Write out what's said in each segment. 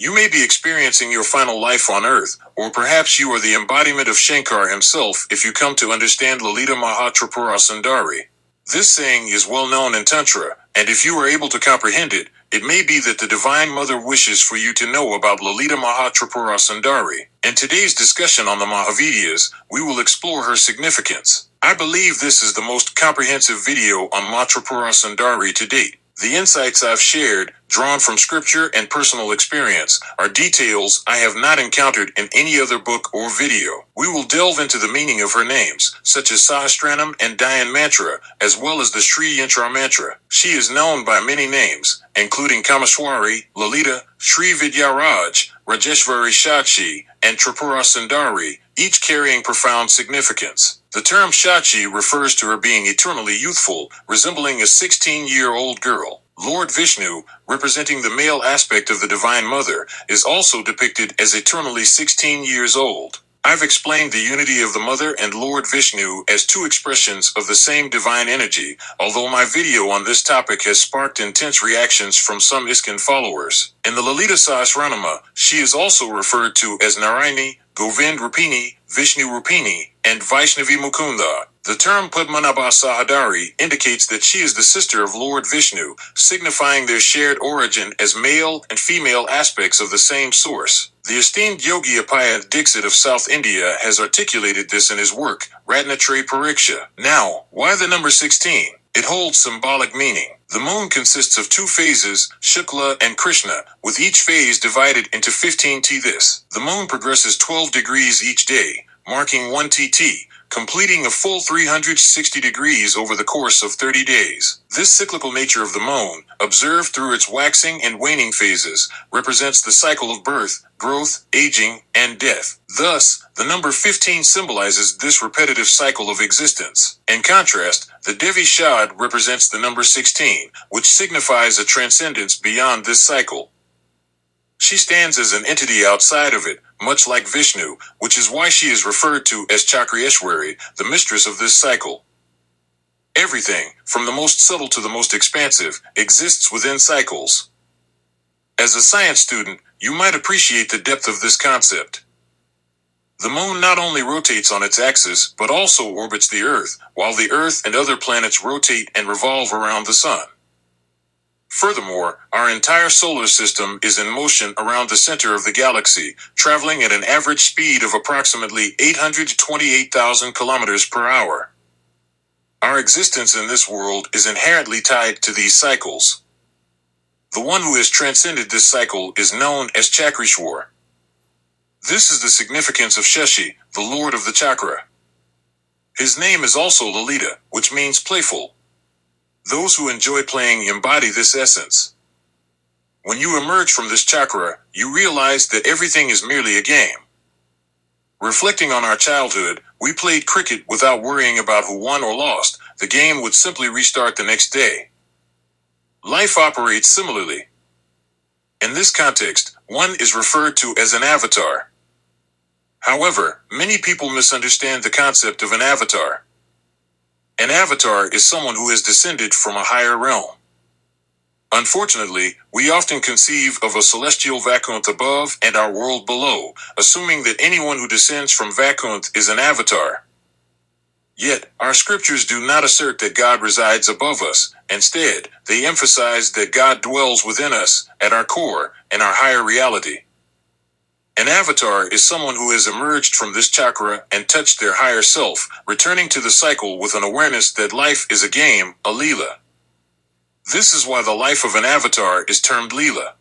You may be experiencing your final life on Earth, or perhaps you are the embodiment of Shankar himself if you come to understand Lalita Ma Tripura Sundari. This saying is well known in Tantra, and if you are able to comprehend it, it may be that the Divine Mother wishes for you to know about Lalita Ma Tripura Sundari. In today's discussion on the Mahavidyas, we will explore her significance. I believe this is the most comprehensive video on Ma Tripura Sundari to date. The insights I've shared, drawn from scripture and personal experience, are details I have not encountered in any other book or video. We will delve into the meaning of her names, such as Sahasranam and Dhyan Mantra, as well as the Sri Yantra Mantra. She is known by many names, including Kameshwari, Lalita, Sri Vidyaraj, Rajeshwari Shakshi, and Tripura Sundari, each carrying profound significance. The term Shakshi refers to her being eternally youthful, resembling a 16-year-old girl. Lord Vishnu, representing the male aspect of the Divine Mother, is also depicted as eternally 16 years old. I've explained the unity of the Mother and Lord Vishnu as two expressions of the same divine energy, although my video on this topic has sparked intense reactions from some ISKCON followers. In the Lalita Sahasranama, she is also referred to as Narayani, Govind Rupini, Vishnu Rupini, and Vaishnavi Mukunda. The term Padmanabha Sahadari indicates that she is the sister of Lord Vishnu, signifying their shared origin as male and female aspects of the same source. The esteemed Yogi Appaya Dixit of South India has articulated this in his work, Ratnatraya Pariksha. Now, why the number 16? It holds symbolic meaning. The moon consists of two phases, Shukla and Krishna, with each phase divided into 15 This. The moon progresses 12 degrees each day, marking 1 TT, completing a full 360 degrees over the course of 30 days. This cyclical nature of the moon, observed through its waxing and waning phases, represents the cycle of birth, growth, aging, and death. Thus, the number 15 symbolizes this repetitive cycle of existence. In contrast, the Devi Shad represents the number 16, which signifies a transcendence beyond this cycle. She stands as an entity outside of it, much like Vishnu, which is why she is referred to as Chakrayeshwari, the mistress of this cycle. Everything, from the most subtle to the most expansive, exists within cycles. As a science student, you might appreciate the depth of this concept. The moon not only rotates on its axis, but also orbits the Earth, while the Earth and other planets rotate and revolve around the Sun. Furthermore, our entire solar system is in motion around the center of the galaxy, traveling at an average speed of approximately 828,000 kilometers per hour. Our existence in this world is inherently tied to these cycles. The one who has transcended this cycle is known as Chakrishwar. This is the significance of Shashi, the lord of the chakra. His name is also Lalita, which means playful. Those who enjoy playing embody this essence. When you emerge from this chakra, you realize that everything is merely a game. Reflecting on our childhood, we played cricket without worrying about who won or lost. The game would simply restart the next day. Life operates similarly. In this context, one is referred to as an avatar. However, many people misunderstand the concept of an avatar. An avatar is someone who has descended from a higher realm. Unfortunately, we often conceive of a celestial Vaikuntha above and our world below, assuming that anyone who descends from Vaikuntha is an avatar. Yet, our scriptures do not assert that God resides above us. Instead, they emphasize that God dwells within us, at our core, in our higher reality. An avatar is someone who has emerged from this chakra and touched their higher self, returning to the cycle with an awareness that life is a game, a Leela. This is why the life of an avatar is termed Leela.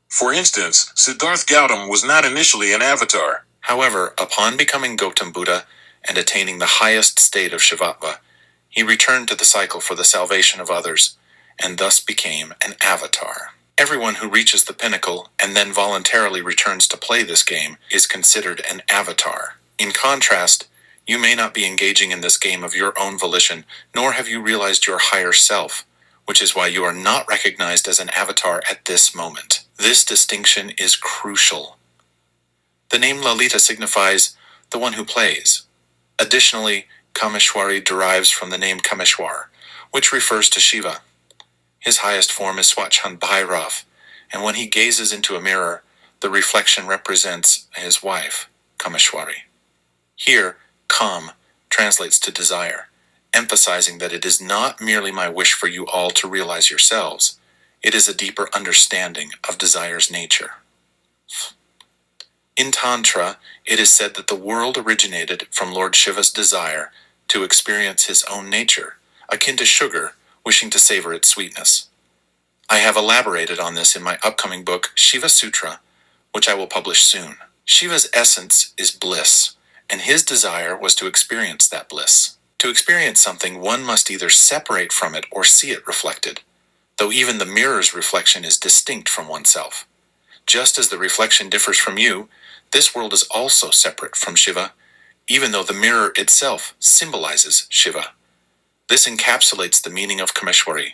For instance, Siddhartha Gautama was not initially an avatar. However, upon becoming Gautam Buddha and attaining the highest state of Shivatva, he returned to the cycle for the salvation of others, and thus became an avatar. Everyone who reaches the pinnacle and then voluntarily returns to play this game is considered an avatar. In contrast, you may not be engaging in this game of your own volition, nor have you realized your higher self, which is why you are not recognized as an avatar at this moment. This distinction is crucial. The name Lalita signifies the one who plays. Additionally, Kameshwari derives from the name Kameshwar, which refers to Shiva. His highest form is Swachand Bhairav, and when he gazes into a mirror, the reflection represents his wife, Kameshwari. Here, Kam translates to desire, emphasizing that it is not merely my wish for you all to realize yourselves, it is a deeper understanding of desire's nature. In Tantra, it is said that the world originated from Lord Shiva's desire to experience his own nature, akin to sugar wishing to savor its sweetness. I have elaborated on this in my upcoming book, Shiva Sutra, which I will publish soon. Shiva's essence is bliss, and his desire was to experience that bliss. To experience something, one must either separate from it or see it reflected, though even the mirror's reflection is distinct from oneself. Just as the reflection differs from you, this world is also separate from Shiva, even though the mirror itself symbolizes Shiva. This encapsulates the meaning of Kameshwari,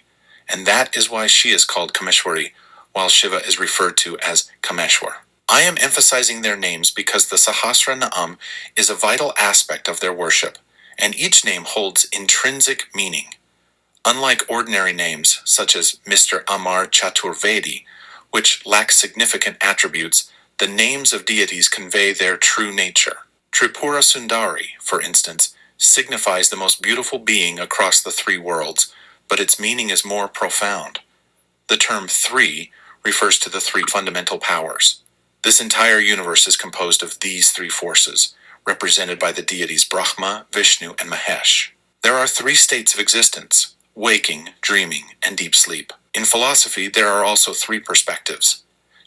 and that is why she is called Kameshwari, while Shiva is referred to as Kameshwar. I am emphasizing their names because the Sahasra Naam is a vital aspect of their worship, and each name holds intrinsic meaning. Unlike ordinary names, such as Mr. Amar Chaturvedi, which lack significant attributes, the names of deities convey their true nature. Tripura Sundari, for instance, signifies the most beautiful being across the three worlds, but its meaning is more profound. The term three refers to the three fundamental powers. This entire universe is composed of these three forces, represented by the deities Brahma, Vishnu, and Mahesh. There are three states of existence: waking, dreaming, and deep sleep. In philosophy, there are also three perspectives: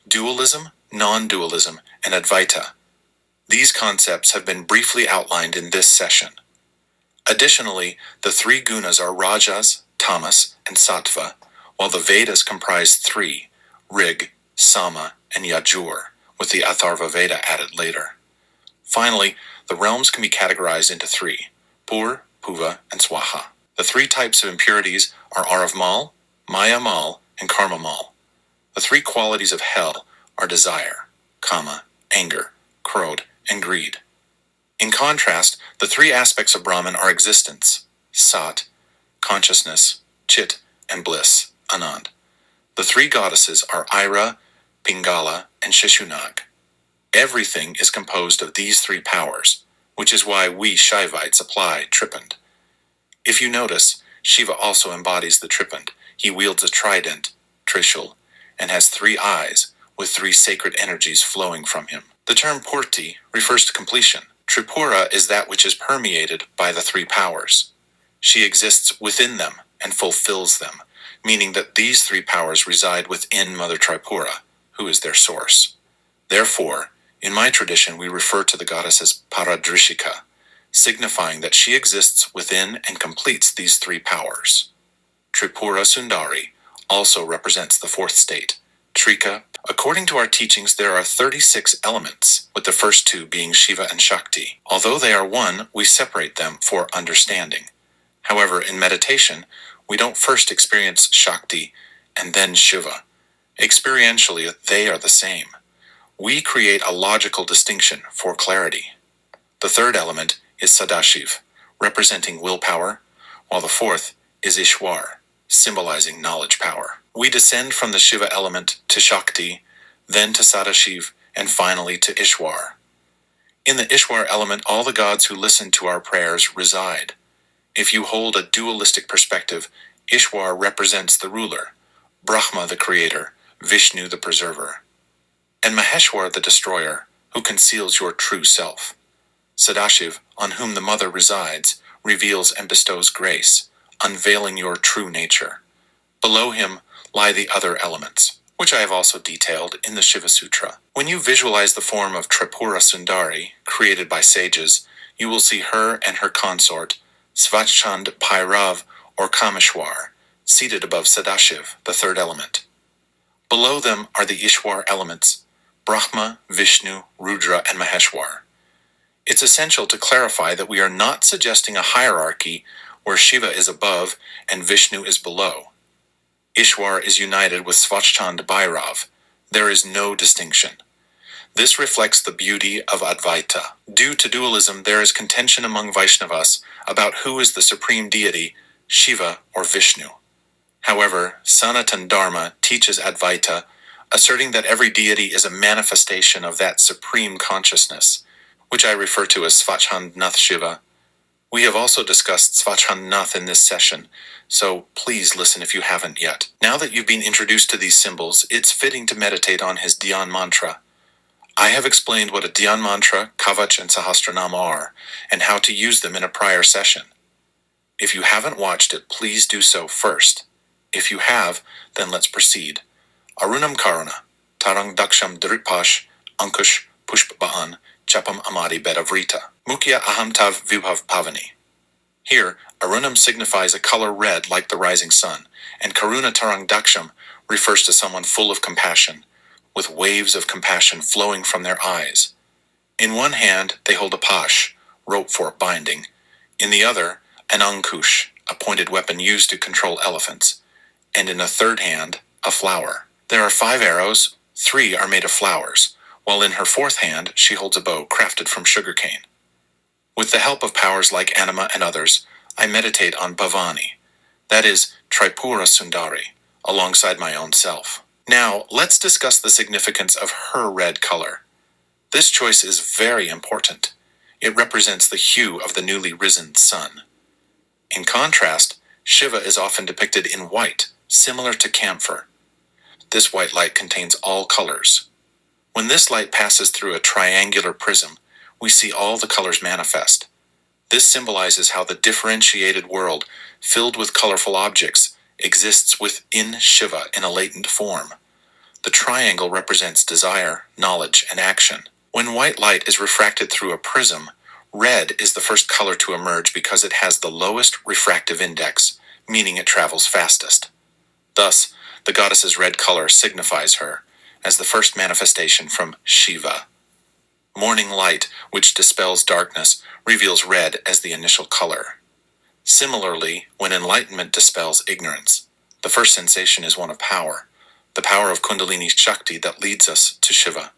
dualism, non-dualism, and Advaita. These concepts have been briefly outlined in this session. Additionally, the three gunas are Rajas, Tamas, and Sattva, while the Vedas comprise three: Rig, Sama, and Yajur, with the Atharva Veda added later. Finally, the realms can be categorized into three: Pur, Puva, and Swaha. The three types of impurities are Arav-mal, Maya-mal, and Karma-mal. The three qualities of hell are desire, Kama, anger, Krodh, and greed. In contrast, the three aspects of Brahman are existence, Sat, consciousness, Chit, and bliss, Anand. The three goddesses are Ira, Pingala, and Shishunag. Everything is composed of these three powers, which is why we Shaivites apply tripand. If you notice, Shiva also embodies the tripand. He wields a trident, Trishul, and has three eyes, with three sacred energies flowing from him. The term Purti refers to completion. Tripura is that which is permeated by the three powers. She exists within them and fulfills them, meaning that these three powers reside within Mother Tripura, who is their source. Therefore, in my tradition, we refer to the goddess as Paradrishika, signifying that she exists within and completes these three powers. Tripura Sundari also represents the fourth state, Trika. According to our teachings, there are 36 elements, with the first two being Shiva and Shakti. Although they are one, we separate them for understanding. However, in meditation, we don't first experience Shakti and then Shiva. Experientially, they are the same. We create a logical distinction for clarity. The third element is Sadashiv, representing willpower, while the fourth is Ishwar, symbolizing knowledge power. We descend from the Shiva element to Shakti, then to Sadashiv, and finally to Ishwar. In the Ishwar element, all the gods who listen to our prayers reside. If you hold a dualistic perspective, Ishwar represents the ruler, Brahma the creator, Vishnu the preserver, and Maheshwar the destroyer, who conceals your true self. Sadashiv, on whom the mother resides, reveals and bestows grace, unveiling your true nature. Below him lie the other elements, which I have also detailed in the Shiva Sutra. When you visualize the form of Tripura Sundari, created by sages, you will see her and her consort, Svachchand Bhairav or Kameshwar, seated above Sadashiv, the third element. Below them are the Ishwar elements, Brahma, Vishnu, Rudra, and Maheshwar. It's essential to clarify that we are not suggesting a hierarchy where Shiva is above and Vishnu is below. Ishwar is united with Svachchand Bhairav. There is no distinction. This reflects the beauty of Advaita. Due to dualism, there is contention among Vaishnavas about who is the supreme deity, Shiva or Vishnu. However, Sanatan Dharma teaches Advaita, asserting that every deity is a manifestation of that supreme consciousness, which I refer to as Svachhandnath Shiva. We have also discussed Svachhandnath in this session, so please listen if you haven't yet. Now that you've been introduced to these symbols, it's fitting to meditate on his Dhyan mantra. I have explained what a Dhyan mantra, Kavach, and Sahasranam are, and how to use them in a prior session. If you haven't watched it, please do so first. If you have, then let's proceed. Arunam Karuna, Tarang Daksham Dripash, Ankush Pushpabaan, Chapam Amadi Bedavrita, Mukhya Ahamtav Vibhav Pavani. Here, Arunam signifies a color red like the rising sun, and Karuna Tarang Daksham refers to someone full of compassion, with waves of compassion flowing from their eyes. In one hand, they hold a pash, rope for binding. In the other, an ankush, a pointed weapon used to control elephants. And in a third hand, a flower. There are 5 arrows, 3 are made of flowers, while in her fourth hand she holds a bow crafted from sugarcane. With the help of powers like Anima and others, I meditate on Bhavani, that is, Tripura Sundari, alongside my own self. Now, let's discuss the significance of her red color. This choice is very important. It represents the hue of the newly risen sun. In contrast, Shiva is often depicted in white, similar to camphor. This white light contains all colors. When this light passes through a triangular prism, we see all the colors manifest. This symbolizes how the differentiated world, filled with colorful objects, exists within Shiva in a latent form. The triangle represents desire, knowledge, and action. When white light is refracted through a prism, red is the first color to emerge because it has the lowest refractive index, meaning it travels fastest. Thus, the goddess's red color signifies her as the first manifestation from Shiva. Morning light, which dispels darkness, reveals red as the initial color. Similarly, when enlightenment dispels ignorance, the first sensation is one of power, the power of Kundalini Shakti that leads us to Shiva.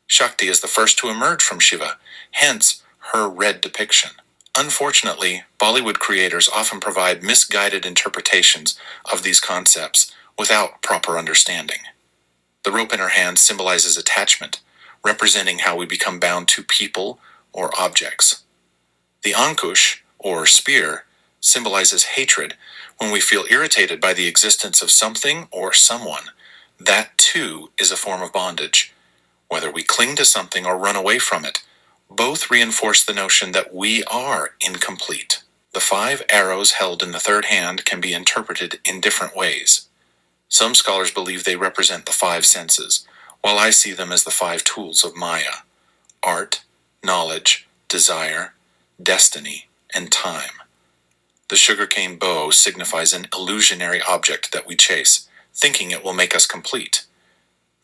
Shakti is the first to emerge from Shiva, hence her red depiction. Unfortunately, Bollywood creators often provide misguided interpretations of these concepts without proper understanding. The rope in her hand symbolizes attachment, representing how we become bound to people or objects. The ankush, or spear, symbolizes hatred when we feel irritated by the existence of something or someone. That, too, is a form of bondage. Whether we cling to something or run away from it, both reinforce the notion that we are incomplete. The 5 arrows held in the third hand can be interpreted in different ways. Some scholars believe they represent the 5 senses, while I see them as the 5 tools of Maya: art, knowledge, desire, destiny, and time. The sugarcane bow signifies an illusionary object that we chase, thinking it will make us complete.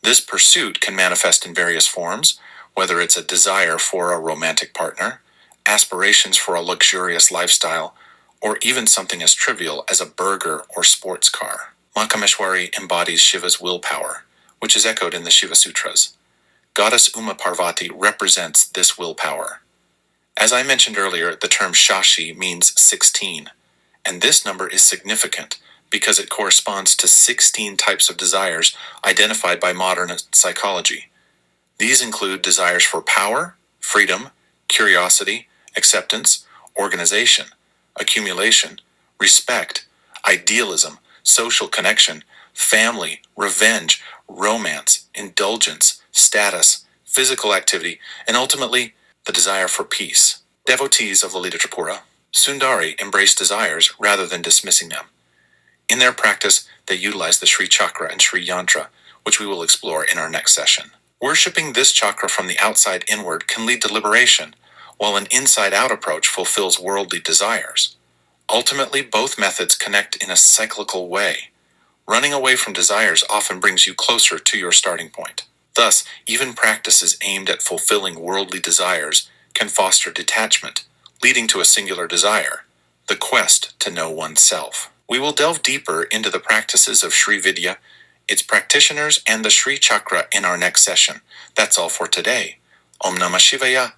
This pursuit can manifest in various forms, whether it's a desire for a romantic partner, aspirations for a luxurious lifestyle, or even something as trivial as a burger or sports car. Makameshwari embodies Shiva's willpower, which is echoed in the Shiva Sutras. Goddess Uma Parvati represents this willpower. As I mentioned earlier, the term Shashi means 16, and this number is significant because it corresponds to 16 types of desires identified by modern psychology. These include desires for power, freedom, curiosity, acceptance, organization, accumulation, respect, idealism, social connection, family, revenge, romance, indulgence, status, physical activity, and ultimately, the desire for peace. Devotees of Lalita Tripura Sundari embrace desires rather than dismissing them. In their practice, they utilize the Sri Chakra and Sri Yantra, which we will explore in our next session. Worshipping this chakra from the outside inward can lead to liberation, while an inside-out approach fulfills worldly desires. Ultimately, both methods connect in a cyclical way. Running away from desires often brings you closer to your starting point. Thus, even practices aimed at fulfilling worldly desires can foster detachment, leading to a singular desire, the quest to know oneself. We will delve deeper into the practices of Sri Vidya, its practitioners, and the Sri Chakra in our next session. That's all for today. Om Namah Shivaya.